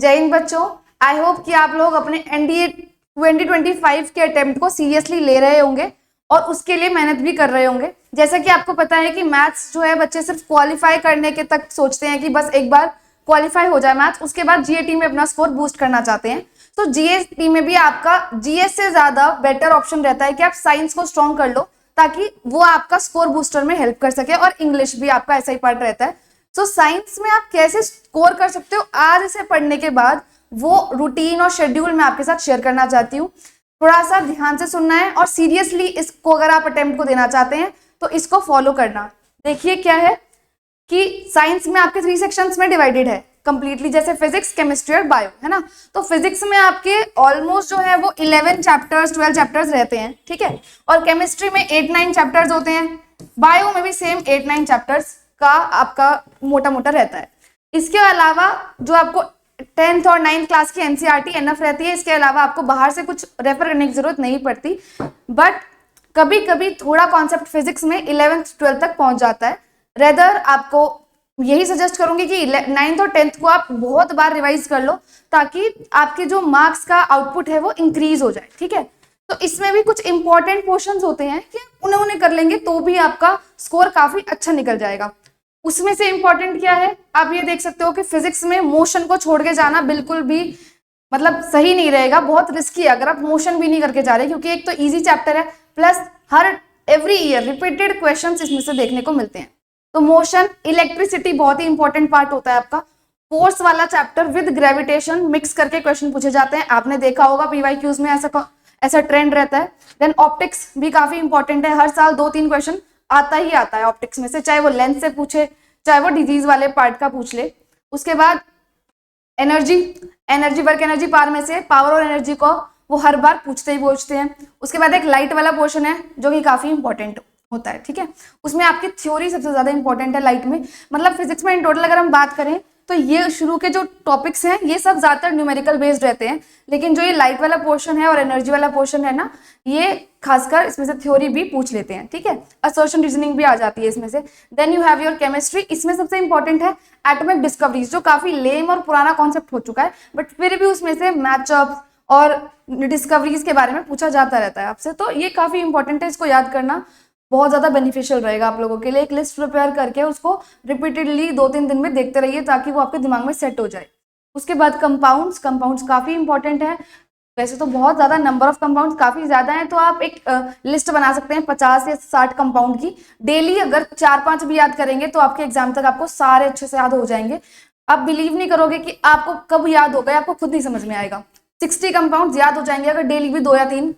जय हिंद बच्चों। I hope कि आप लोग अपने एनडीए 2025 के अटेम्प्ट को सीरियसली ले रहे होंगे और उसके लिए मेहनत भी कर रहे होंगे। जैसा कि आपको पता है कि मैथ्स जो है बच्चे सिर्फ क्वालिफाई करने के तक सोचते हैं कि बस एक बार क्वालिफाई हो जाए मैथ्स, उसके बाद जीएटी में अपना स्कोर बूस्ट करना चाहते हैं। तो जीएटी में भी आपका जीएस से ज्यादा बेटर ऑप्शन रहता है कि आप साइंस को स्ट्रॉन्ग कर लो ताकि वो आपका स्कोर बूस्टर में हेल्प कर सके, और इंग्लिश भी आपका ऐसा ही पार्ट रहता है। तो साइंस में आप कैसे स्कोर कर सकते हो, आज इसे पढ़ने के बाद वो रूटीन और शेड्यूल मैं आपके साथ शेयर करना चाहती हूँ। थोड़ा सा ध्यान से सुनना है और सीरियसली इसको अगर आप अटेम्प्ट को देना चाहते हैं तो इसको फॉलो करना। देखिए क्या है कि साइंस में आपके 3 सेक्शंस में डिवाइडेड है कंप्लीटली, जैसे फिजिक्स, केमिस्ट्री और बायो, है ना। तो फिजिक्स में आपके ऑलमोस्ट जो है वो 11 चैप्टर्स 12 चैप्टर्स रहते हैं, ठीक है। और केमिस्ट्री में 8-9 चैप्टर्स होते हैं। बायो में भी सेम 8-9 चैप्टर्स का आपका मोटा मोटा रहता है। इसके अलावा जो आपको 10th और 9th क्लास की एनसीईआरटी एनफ रहती है, इसके अलावा आपको बाहर से कुछ रेफर करने की जरूरत नहीं पड़ती। बट कभी कभी थोड़ा कॉन्सेप्ट फिजिक्स में 11th 12th तक पहुंच जाता है। रेदर आपको यही सजेस्ट करूंगी कि 9th और 10th को आप बहुत बार रिवाइज कर लो ताकि आपके जो मार्क्स का आउटपुट है वो इंक्रीज हो जाए, ठीक है। तो इसमें भी कुछ इंपॉर्टेंट पोर्शंस होते हैं कि उन्हें कर लेंगे तो भी आपका स्कोर काफी अच्छा निकल जाएगा। उसमें से इंपॉर्टेंट क्या है, आप ये देख सकते हो कि फिजिक्स में मोशन को छोड़ के जाना बिल्कुल भी मतलब सही नहीं रहेगा, बहुत रिस्की है अगर आप मोशन भी नहीं करके जा रहे, क्योंकि एक तो इजी चैप्टर है, प्लस हर एवरी ईयर रिपीटेड क्वेश्चंस इसमें से देखने को मिलते हैं। तो मोशन, इलेक्ट्रिसिटी बहुत ही इंपॉर्टेंट पार्ट होता है आपका। फोर्स वाला चैप्टर विद ग्रेविटेशन मिक्स करके क्वेश्चन पूछे जाते हैं, आपने देखा होगा पीवाईक्यूज में ऐसा ट्रेंड रहता है। देन ऑप्टिक्स भी काफी इंपॉर्टेंट है, हर साल 2-3 क्वेश्चन आता ही आता है ऑप्टिक्स में से, चाहे वो लेंस से पूछे चाहे वो डिजीज वाले पार्ट का पूछ ले। उसके बाद एनर्जी वर्क एनर्जी पावर में से पावर और एनर्जी को वो हर बार पूछते हैं। उसके बाद एक लाइट वाला पोर्शन है जो कि काफी इंपॉर्टेंट होता है, ठीक है। उसमें आपकी थ्योरी सबसे ज्यादा इंपॉर्टेंट है लाइट में। मतलब फिजिक्स में इन टोटल अगर हम बात करें तो ये शुरू के जो टॉपिक्स हैं ये सब ज्यादातर न्यूमेरिकल बेस्ड रहते हैं, लेकिन जो ये लाइट वाला पोर्शन है और एनर्जी वाला पोर्शन है ना, ये खासकर इसमें से थ्योरी भी पूछ लेते हैं, ठीक है। असर्शन रीजनिंग भी आ जाती है इसमें से। Then you have your chemistry, इसमें सबसे इंपॉर्टेंट है एटॉमिक डिस्कवरीज, जो काफी लेम और पुराना कॉन्सेप्ट हो चुका है, बट फिर भी उसमें से मैचअप और डिस्कवरीज के बारे में पूछा जाता रहता है आपसे, तो ये काफी इंपॉर्टेंट है, इसको याद करना बहुत ज्यादा बेनिफिशियल रहेगा आप लोगों के लिए। एक लिस्ट प्रिपेयर करके उसको रिपीटेडली 2-3 दिन में देखते रहिए ताकि वो आपके दिमाग में सेट हो जाए। उसके बाद कंपाउंड्स काफी इंपॉर्टेंट है। वैसे तो बहुत ज्यादा नंबर ऑफ कंपाउंड्स काफी ज्यादा है, तो आप एक लिस्ट बना सकते हैं 50 या 60 कंपाउंड की। डेली अगर 4-5 भी याद करेंगे तो आपके एग्जाम तक आपको सारे अच्छे से याद हो जाएंगे। आप बिलीव नहीं करोगे कि आपको कब याद होगा, आपको खुद नहीं समझ में आएगा। 60 कंपाउंड याद हो जाएंगे अगर डेली भी 2 या 3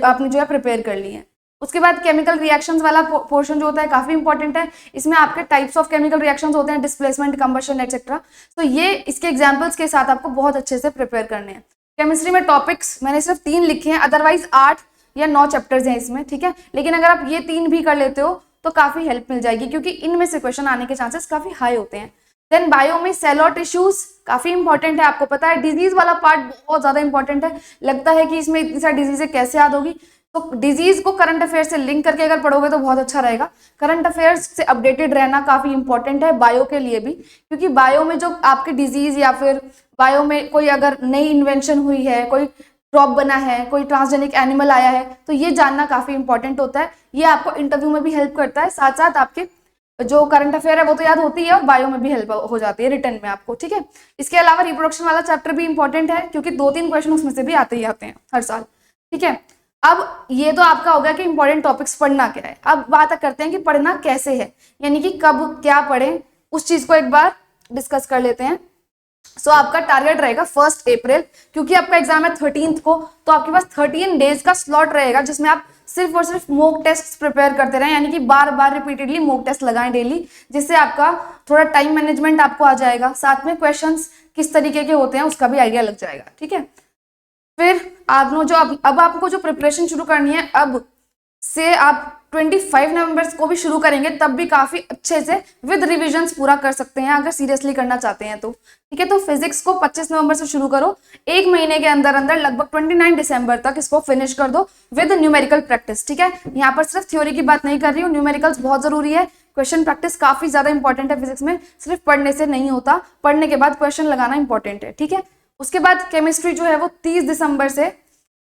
आपने जो है प्रिपेयर कर लिए हैं। उसके बाद केमिकल रिएक्शंस वाला पोर्शन जो होता है काफी इंपॉर्टेंट है। इसमें आपके टाइप्स ऑफ केमिकल रिएक्शंस होते हैं, डिस्प्लेसमेंट, कंबशन एक्सेट्रा। तो ये इसके एग्जांपल्स के साथ आपको बहुत अच्छे से प्रिपेयर करने हैं। केमिस्ट्री में टॉपिक्स मैंने सिर्फ 3 लिखे हैं, अदरवाइज 8 या 9 चैप्टर्स हैं इसमें, ठीक है। लेकिन अगर आप ये 3 भी कर लेते हो तो काफी हेल्प मिल जाएगी, क्योंकि इनमें से क्वेश्चन आने के चांसेस काफी हाई होते हैं। देन बायो में सेल और टिश्यूज काफी इंपॉर्टेंट है, आपको पता है। डिजीज वाला पार्ट बहुत ज्यादा इंपॉर्टेंट है, लगता है कि इसमें इतनी सारी डिजीज कैसे याद होगी, तो डिजीज को करंट अफेयर से लिंक करके अगर पढ़ोगे तो बहुत अच्छा रहेगा। करंट अफेयर्स से अपडेटेड रहना काफी इंपॉर्टेंट है बायो के लिए भी, क्योंकि बायो में जो आपके डिजीज या फिर बायो में कोई अगर नई इन्वेंशन हुई है, कोई क्रॉप बना है, कोई ट्रांसजेनिक एनिमल आया है, तो ये जानना काफी इंपॉर्टेंट होता है। ये आपको इंटरव्यू में भी हेल्प करता है, साथ साथ आपके जो करंट अफेयर है वो तो याद होती है और बायो में भी हेल्प हो जाती है रिटर्न में आपको, ठीक है। इसके अलावा रिप्रोडक्शन वाला चैप्टर भी इंपॉर्टेंट है, क्योंकि 2-3 क्वेश्चन उसमें से भी आते ही आते हैं हर साल, ठीक है। अब ये तो आपका हो गया कि इंपॉर्टेंट टॉपिक्स पढ़ना क्या है। अब बात करते हैं कि पढ़ना कैसे है, यानी कि कब क्या पढ़ें, उस चीज को एक बार डिस्कस कर लेते हैं। सो आपका टारगेट रहेगा 1 अप्रैल, क्योंकि आपका एग्जाम है 13th को, तो आपके पास 13 डेज का स्लॉट रहेगा जिसमें आप सिर्फ और सिर्फ मॉक टेस्ट प्रिपेयर करते रहें, यानी कि बार बार रिपीटेडली मॉक टेस्ट लगाएं डेली, जिससे आपका थोड़ा टाइम मैनेजमेंट आपको आ जाएगा, साथ में क्वेश्चंस किस तरीके के होते हैं उसका भी आइडिया लग जाएगा, ठीक है। फिर आपने जो अब आपको जो प्रिपरेशन शुरू करनी है, अब से आप 25 नवंबर को भी शुरू करेंगे तब भी काफी अच्छे से विद रिविजन्स पूरा कर सकते हैं अगर सीरियसली करना चाहते हैं तो, ठीक है। तो फिजिक्स को 25 नवंबर से शुरू करो, 1 महीने के अंदर अंदर लगभग 29 दिसंबर तक इसको फिनिश कर दो विद न्यूमेरिकल प्रैक्टिस, ठीक है। यहाँ पर सिर्फ थ्योरी की बात नहीं कर रही हूँ, न्यूमेरिकल्स बहुत जरूरी है, क्वेश्चन प्रैक्टिस काफी ज्यादा इंपॉर्टेंट है फिजिक्स में, सिर्फ पढ़ने से नहीं होता, पढ़ने के बाद क्वेश्चन लगाना इंपॉर्टेंट है, ठीक है। उसके बाद केमिस्ट्री जो है वो 30 दिसंबर से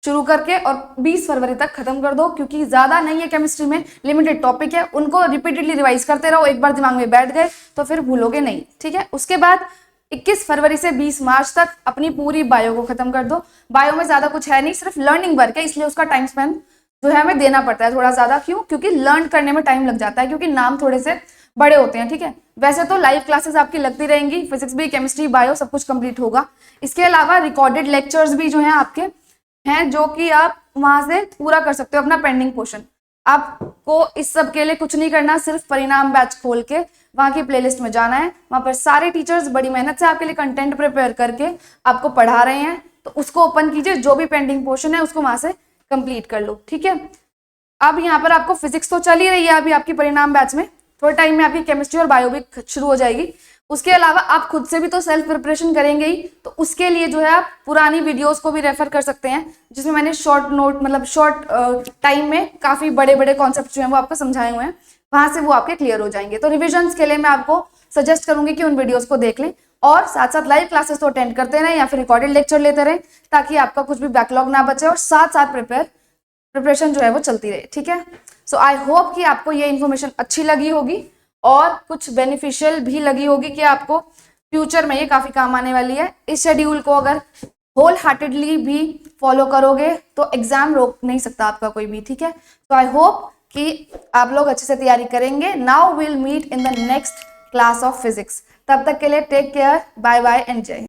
शुरू करके और 20 फरवरी तक खत्म कर दो, क्योंकि ज्यादा नहीं है केमिस्ट्री में, लिमिटेड टॉपिक है, उनको रिपीटेडली रिवाइज करते रहो, एक बार दिमाग में बैठ गए तो फिर भूलोगे नहीं, ठीक है। उसके बाद 21 फरवरी से 20 मार्च तक अपनी पूरी बायो को खत्म कर दो। बायो में ज्यादा कुछ है नहीं, सिर्फ लर्निंग वर्क है, इसलिए उसका टाइम स्पेंड जो है हमें देना पड़ता है थोड़ा ज्यादा। क्यों? क्योंकि लर्न करने में टाइम लग जाता है, क्योंकि नाम थोड़े से बड़े होते हैं, ठीक है। वैसे तो लाइव क्लासेस आपकी लगती रहेंगी, फिजिक्स भी, केमिस्ट्री, बायो सब कुछ कंप्लीट होगा। इसके अलावा रिकॉर्डेड लेक्चर्स भी जो है आपके हैं, जो कि आप वहां से पूरा कर सकते हो अपना पेंडिंग पोर्शन। आपको इस सब के लिए कुछ नहीं करना, सिर्फ परिणाम बैच खोल के वहां की प्लेलिस्ट में जाना है। वहां पर सारे टीचर्स बड़ी मेहनत से आपके लिए कंटेंट प्रिपेयर करके आपको पढ़ा रहे हैं, तो उसको ओपन कीजिए, जो भी पेंडिंग पोर्शन है उसको वहां से कंप्लीट कर लो, ठीक है। अब यहाँ पर आपको फिजिक्स तो चल ही रही है अभी आपकी परिणाम बैच में, थोड़े टाइम में आपकी केमिस्ट्री और बायो भी शुरू हो जाएगी। उसके अलावा आप खुद से भी तो सेल्फ प्रिपरेशन करेंगे ही, तो उसके लिए जो है आप पुरानी वीडियोस को भी रेफर कर सकते हैं, जिसमें मैंने शॉर्ट नोट मतलब शॉर्ट टाइम में काफी बड़े बड़े कॉन्सेप्ट जो है वो आपको समझाए हुए हैं, वहां से वो आपके क्लियर हो जाएंगे। तो रिविजन्स के लिए मैं आपको सजेस्ट करूंगी कि उन वीडियोस को देख लें, और साथ साथ लाइव क्लासेस तो अटेंड करते रहें या फिर रिकॉर्डेड लेक्चर लेते रहें, ताकि आपका कुछ भी बैकलॉग ना बचे और साथ साथ प्रिपरेशन जो है वो चलती रहे, ठीक है। सो आई होप कि आपको ये इन्फॉर्मेशन अच्छी लगी होगी और कुछ बेनिफिशियल भी लगी होगी, कि आपको फ्यूचर में ये काफी काम आने वाली है। इस शेड्यूल को अगर होल हार्टेडली भी फॉलो करोगे तो एग्जाम रोक नहीं सकता आपका कोई भी, ठीक है। तो आई होप कि आप लोग अच्छे से तैयारी करेंगे। Now will meet in the next class of physics. तब तक के लिए take care, bye bye and जय।